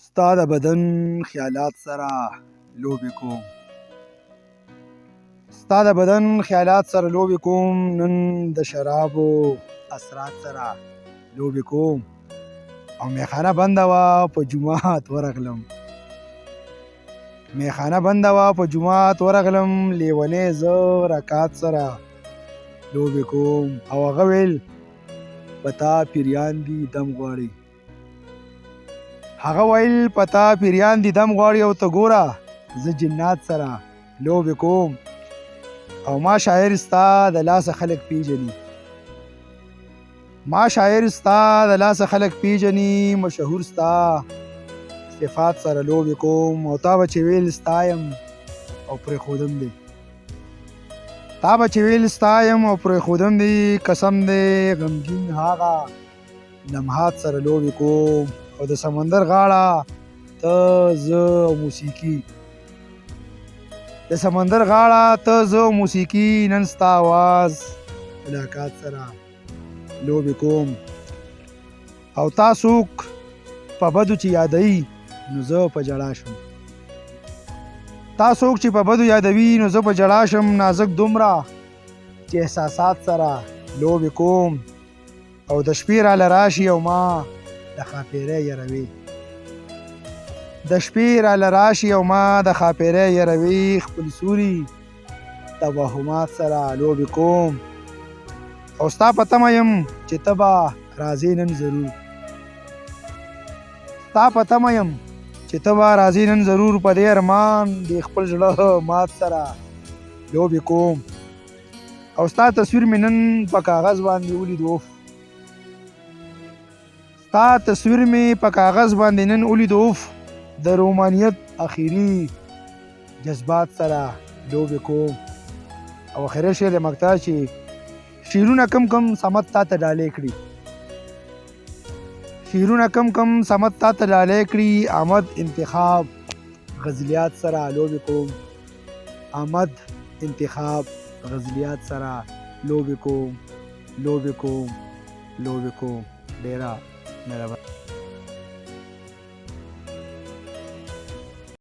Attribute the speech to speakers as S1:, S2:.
S1: ستا د بدن خیالات سره لوبې کوم ستا د بدن خیالات سره لوبې کوم نن د شرابو اثرات سره لوبې کوم او میخانه بنده وه په جومات ورغلم میخانه بنده وه په جومات ورغلم لیونی زه رکات سره لوبې کوم او هغه ویل په تا پیریان دي دم غواړي هغه ویل په تا پیریان دي دم غواړي او ته ګوره زه جنات سره لوبې کوم او ما شاعر ستا د لاسه خلک پیژني ما شاعر ستا د لاسه خلک پیژني مشهور ستا صفات سره لوبې کوم او تا به چې ویل ستایم او پرېښودم دی تا به چې ویل ستایم او پرېښودم دی قسم دی غمګین هغه لمحات سره لوبې کوم او د سمندر غاړه ته زه او موسیقي د سمندر غاړه ته زه او موسیقي نن ستا آواز ملاقات سره لوبې کوم او تا څوک په بدو چې یادوي نو زه په ژړا شم تا څوک چې په بدو یادوي نو زه په ژړا شم نازک دومره چې احساسات سره لوبې کوم او د شپې راله راشي او ما د ښاپیرۍ یروي د شپې راله راشي او ما د ښاپیرۍ یروي خپل سوري توهمات سره لوبې کوم او ستا په تمه یم چې ته به راځې نن ضرور ستا په تمه یم چې ته به راځې نن ضرور په دې ارمان د خپل زړه مات سره لوبې کوم او ستا تصویر مې نن په کاغذ باندې ولید اوف ستا تصویر مې په کاغذ باندې نن ولید اوف د رومانیت اخیری جذبات سره لوبې کوم او اخري شعر د مقطع چې شیرونه کم کم سمت تا ته ډالۍ کړي شیرونه کم کم سمت تا ته ډالۍ کړي احمد انتخاب غزلیات سره لوبې کوم احمد انتخاب غزلیات سره لوبې کوم ډیره مهرباني